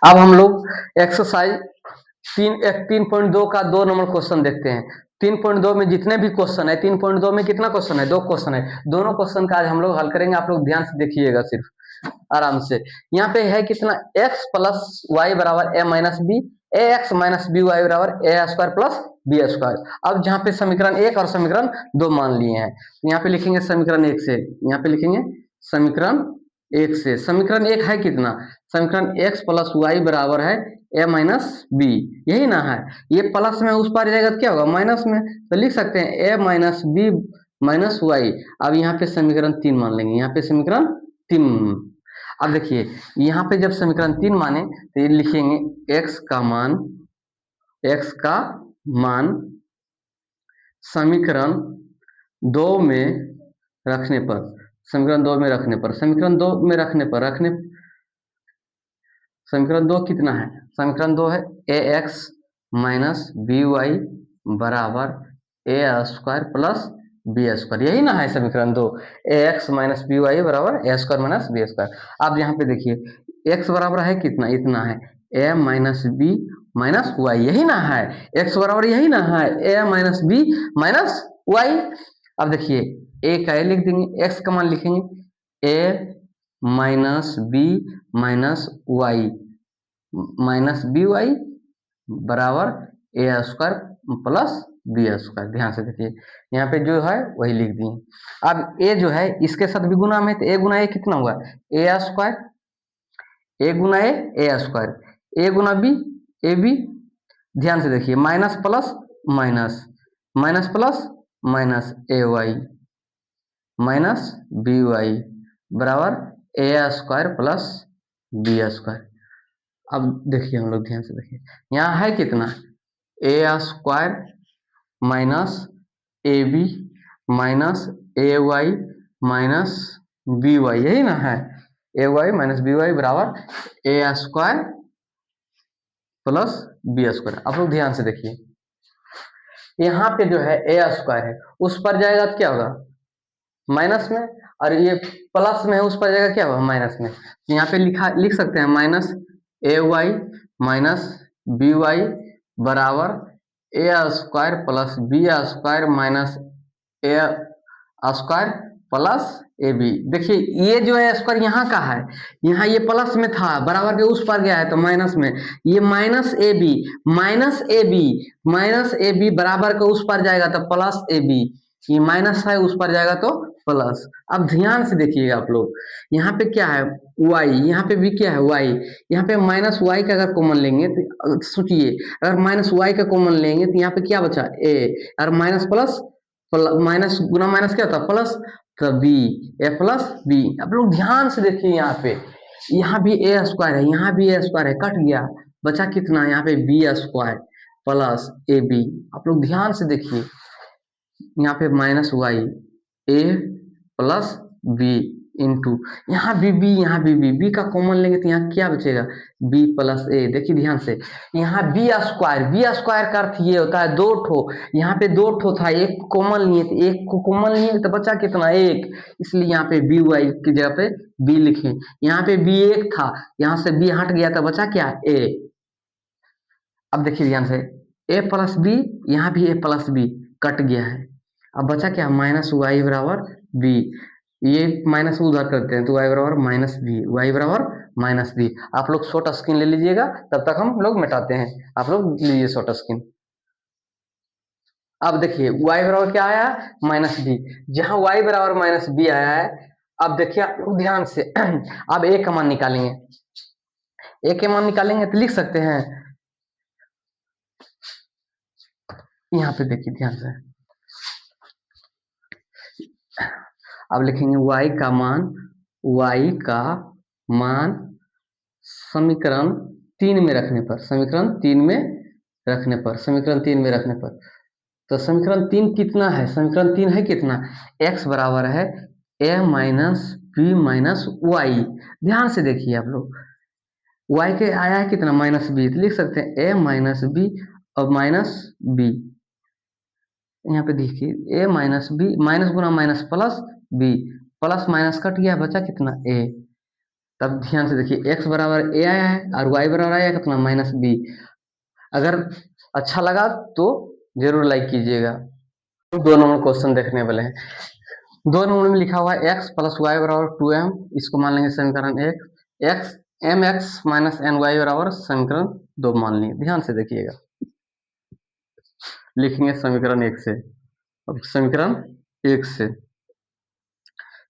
अब हम लोग एक्सरसाइज 3.2 का 2 नंबर क्वेश्चन देखते हैं। 3.2 में जितने भी क्वेश्चन है, 3.2 में कितना क्वेश्चन है, 2 क्वेश्चन है। दोनों क्वेश्चन का आज हम लोग हल करेंगे। आप लोग ध्यान से देखिएगा सिर्फ आराम से। यहाँ पे है कितना, x प्लस वाई बराबर ए माइनस बी, ए एक्स माइनस बी वाई बराबर A square plus B square. अब जहाँ पे समीकरण 1 और समीकरण 2 मान लिए हैं, तो यहाँ पे लिखेंगे समीकरण 1 से, यहाँ पे लिखेंगे समीकरण 1 से। समीकरण 1 है कितना, समीकरण x प्लस वाई बराबर है ए माइनस बी, यही ना है। ये प्लस में उस पार जाएगा तो क्या होगा, माइनस में, तो लिख सकते हैं ए माइनस बी माइनस वाई। अब यहाँ पे समीकरण 3 मान लेंगे, यहाँ पे समीकरण 3। अब देखिए यहाँ पे जब समीकरण 3 माने तो ये लिखेंगे x का मान समीकरण 2 में रखने पर, समीकरण 2 में रखने पर, समीकरण 2 में रखने पर, समीकरण 2 कितना है, समीकरण 2 है ए एक्स माइनस बी वाई बराबर A square plus B square, यही ना है समीकरण 2, ए एक्स माइनस बी वाई बराबर A square minus B square. अब यहाँ पे देखिए एक्स बराबर है कितना, इतना है ए माइनस बी माइनस वाई, यही ना है, एक्स बराबर यही ना है ए माइनस बी माइनस वाई। अब देखिए ए का ए लिख देंगे, एक्स का मान लिखेंगे A minus B minus Y minus B Y बराबर A square plus B square. ध्यान से देखिए यहाँ पे जो है वही लिख दिए। अब ए जो है इसके साथ भी गुना में, तो ए गुना ए कितना हुआ, ए स्क्वायर, ए गुना ए स्क्वायर, ए गुना बी ए बी। ध्यान से देखिए minus plus minus, minus plus minus A Y minus B Y बराबर A square plus B square. अब देखिए हम लोग ध्यान से देखिए, यहाँ है कितना A square minus A B minus A Y minus B Y, यही ना है, A Y minus B Y बराबर A square plus B square. आप लोग ध्यान से देखिए यहाँ पे जो है ए स्क्वायर है, उस पर जाएगा तो क्या होगा माइनस में, और ये प्लस में है उस पर जाएगा क्या होगा माइनस में। यहाँ पे लिख सकते हैं minus A Y minus B Y बराबर A square plus B square minus A square plus A B. देखिए ये जो है स्क्वायर यहाँ का है, यहाँ ये प्लस में था, बराबर के उस पर गया है तो माइनस में, ये minus A B minus A B minus A B बराबर के उस पर जाएगा तो प्लस ए बी, ये माइनस है उस पर जाएगा तो प्लस। अब ध्यान से देखिएगा आप लोग, यहाँ पे क्या है y, यहाँ पे भी क्या है y, यहाँ पे माइनस वाई का अगर कॉमन लेंगे तो सोचिए, अगर माइनस वाई का कॉमन लेंगे तो यहाँ पे क्या बचा a, और माइनस प्लस माइनस गुना माइनस क्या होता है प्लस, तो बी, ए प्लस बी। आप लोग ध्यान से देखिए यहाँ पे, यहाँ भी ए स्क्वायर है, यहाँ भी ए स्क्वायर है, कट गया, बचा कितना, यहाँ पे B square plus A B. आप लोग ध्यान से देखिए यहाँ पे minus Y A plus B into यहाँ भी बी, यहाँ भी बी का कॉमन लेंगे तो यहाँ क्या बचेगा बी प्लस ए। देखिए ध्यान से यहाँ बी स्क्वायर का अर्थ ये होता है दो ठो, यहाँ पे दो ठो था, एक कॉमन लिए तो एक को कॉमन लिए तो बचा कितना एक, इसलिए यहाँ पे बी वाई की जगह पे बी लिखे। यहाँ पे बी एक था, यहाँ से बी हट गया तो बचा क्या ए। अब देखिए ध्यान से ए प्लस बी, यहाँ भी ए प्लस बी कट गया है, अब बचा क्या माइनस वाई बराबर बी, ये माइनस उधर करते हैं तो वाई बराबर माइनस बी, वाई बराबर माइनस बी। आप लोग शॉर्ट स्क्रीन ले लीजिएगा, तब तक हम लोग मिटाते हैं, आप लोग लीजिए शॉर्ट स्क्रीन। अब देखिए y बराबर क्या आया माइनस बी, जहां y बराबर माइनस बी आया है, अब देखिए आप लोग ध्यान से अब a का मान निकालेंगे, a के मान निकालेंगे तो लिख सकते हैं, यहाँ पे देखिए ध्यान से, अब लिखेंगे y का मान समीकरण 3 में रखने पर, समीकरण 3 में रखने पर, समीकरण 3 में रखने पर, तो समीकरण 3 कितना है, समीकरण 3 है कितना, x बराबर है a minus B minus Y. ध्यान से देखिए आप लोग, y के आया है कितना माइनस बी, तो लिख सकते हैं a माइनस बी और माइनस बी। यहाँ पे देखिए a माइनस बी, माइनस गुना minus plus B, plus minus cut गया, बचा कितना a, तब ध्यान से देखिए, x बराबर a आया है और y बराबर आया कितना, -b। अगर अच्छा लगा तो जरूर लाइक कीजिएगा। 2 नंबर क्वेश्चन देखने वाले हैं। 2 नंबर में लिखा हुआ है x प्लस वाई बराबर 2m, इसको मान लेंगे समीकरण 1। x mx minus N Y बराबर समीकरण 2 मान लेंगे। ध्यान से देखिएगा, लिखेंगे समीकरण 1 से। अब समीकरण 1 से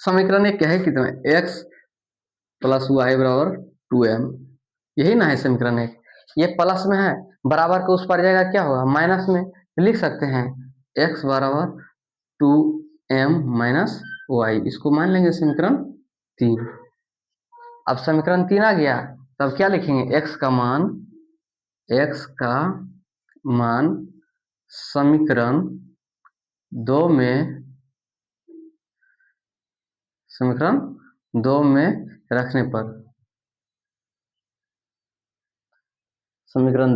समीकरण 1 क्या है, कितना, x प्लस वाई बराबर 2m, यही ना है समीकरण 1। ये प्लस में है, बराबर के उस पर जाएगा क्या होगा, माइनस में। लिख सकते हैं x बराबर 2m माइनस वाई, इसको मान लेंगे समीकरण 3। अब समीकरण 3 आ गया, तब क्या लिखेंगे, x का मान समीकरण 2 में रखने पर, समीकरण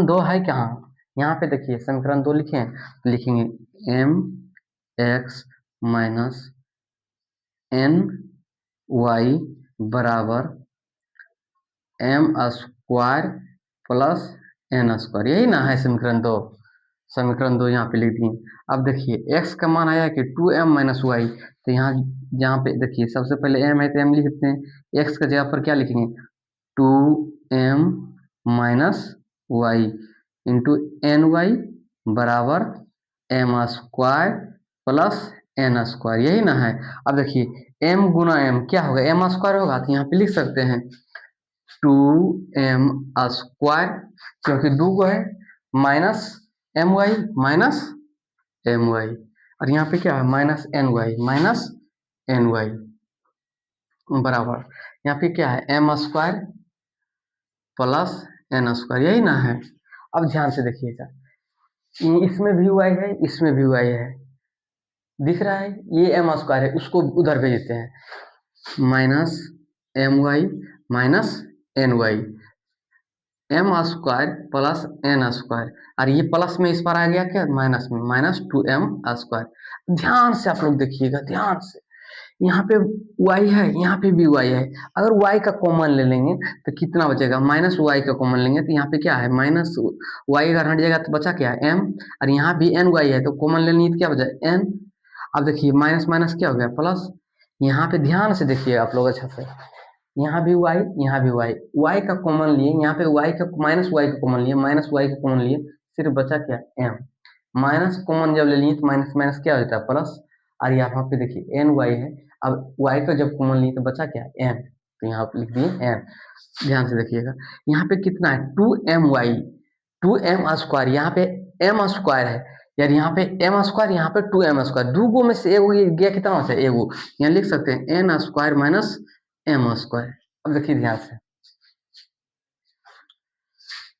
2 है कहाँ, यहाँ पे देखिए समीकरण 2 लिखे हैं, तो लिखेंगे mx माइनस एन वाई बराबर m square plus n square, यही ना है समीकरण 2। समीकरण 2 यहाँ पे लिख दिए। अब देखिए x का मान आया कि 2m माइनस वाई, तो यहाँ पे देखिए सबसे पहले m है तो m लिख देते हैं, x का जगह पर क्या लिखेंगे, 2m minus Y into N Y बराबर m square plus n square, यही ना है। अब देखिए m गुना m क्या होगा, m स्क्वायर होगा, तो यहाँ पे लिख सकते हैं 2m स्क्वायर, क्योंकि 2 को है, माइनस एम वाई, और यहाँ पे क्या है, माइनस एन वाई बराबर, यहाँ पे क्या है, m square plus n square, यही ना है। अब ध्यान से देखिएगा, इसमें भी y है, इसमें भी y है, दिख रहा है, ये m स्क्वायर है, उसको उधर भेजते हैं, minus M Y minus N Y, M square plus N square, और ये प्लस में इस पर आ गया क्या, माइनस में, माइनस 2m स्क्वायर। ध्यान से आप लोग देखिएगा, ध्यान से, यहाँ पे y है, यहाँ पे भी y है, अगर y का कॉमन ले लेंगे तो कितना बचेगा, माइनस y का कॉमन लेंगे तो यहाँ पे क्या है, माइनस y अगर हट जाएगा तो बचा क्या है, m, और यहाँ भी एन वाई है, तो कॉमन ले लेंगे तो क्या बचा, n। अब देखिए माइनस माइनस क्या हो गया, प्लस। यहाँ पे ध्यान से देखिए आप लोग अच्छा से, यहाँ भी y, यहाँ भी y का कॉमन लिए, यहाँ पे y का माइनस y का कॉमन लिए, माइनस y का कॉमन लिए, सिर्फ बचा क्या, m। माइनस कॉमन जब ले लिए तो माइनस माइनस क्या हो जाता है, प्लस, और यहाँ पे देखिए एन वाई है, अब y का जब कॉमन लिए तो बचा क्या, m, तो यहाँ पे लिख दिए m। ध्यान से देखिएगा, यहाँ पे कितना है, 2my, 2m स्क्वायर, यहाँ पे m स्क्वायर है, यार यहाँ पे m स्क्वायर, यहाँ पे 2m स्क्वायर, दो गो में से एगो ये गया, कितना हो जाए, एगो, यहाँ लिख सकते हैं n square minus m square. अब देखिए ध्यान से,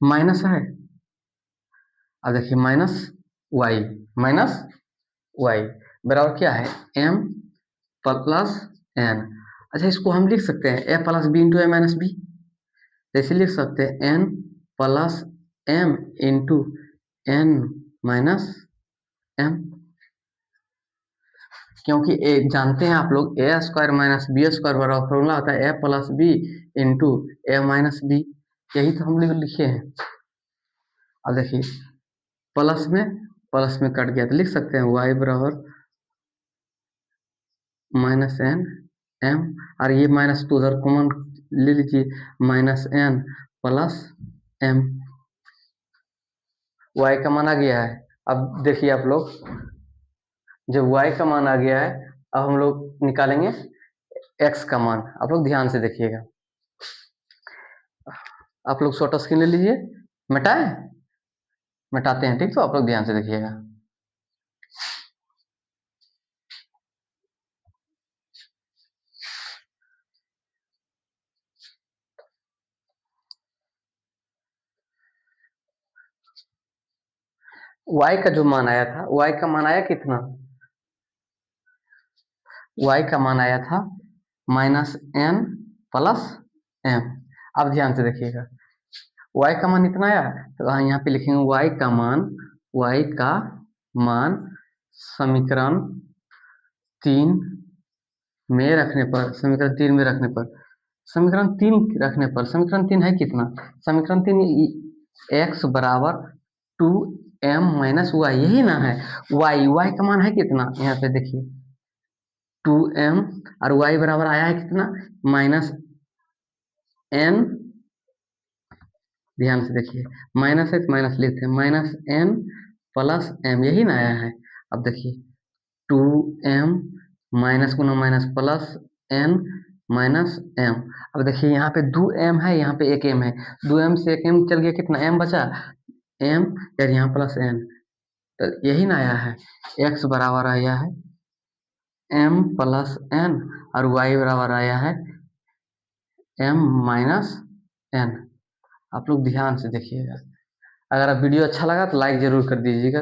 माइनस है, अब देखिए माइनस वाई बराबर क्या है, m प्लस n। अच्छा, इसको हम लिख सकते हैं a plus B into A minus B, जैसे लिख सकते हैं n plus m into n minus m, क्योंकि एक जानते हैं आप लोग, A square minus B square बराबर फॉर्मूला होता है a plus B into A minus B, यही तो हम लोग लिखे हैं। अब देखिए प्लस में कट गया तो लिख सकते हैं y बराबर माइनस एन एम, और ये माइनस तो उधर कॉमन ले लीजिए, minus N plus M, y का मान आ गया है। अब देखिए आप लोग, जब y का मान आ गया है, अब हम लोग निकालेंगे x का मान। आप लोग ध्यान से देखिएगा, आप लोग शॉर्ट स्क्रीन ले लीजिए, मिटाते हैं, ठीक, तो आप लोग ध्यान से देखिएगा। y का जो मान आया था, y का मान आया कितना, y का मान आया था माइनस एन प्लस एम। अब ध्यान से देखिएगा, y का मान इतना आया, तो यहाँ पे लिखेंगे y का मान समीकरण 3 में रखने पर, समीकरण 3 रखने पर समीकरण 3 है कितना, समीकरण 3 x बराबर 2m माइनस वाई, यही ना है। y का मान है कितना, यहाँ पे देखिए 2m, और y बराबर आया है कितना, माइनस n, ध्यान से देखिए माइनस है तो माइनस लिखते हैं, माइनस n प्लस m, यही ना आया है। अब देखिए 2m माइनस गुना minus plus n minus m। अब देखिए यहाँ पे 2m है, यहाँ पे 1m है, 2m से 1m चल गया, कितना m बचा, m, और यहाँ प्लस n, तो यही ना आया है। x बराबर आया है m प्लस n, और y बराबर आया है m माइनस n। आप लोग ध्यान से देखिएगा। अगर आप वीडियो अच्छा लगा तो लाइक जरूर कर दीजिएगा।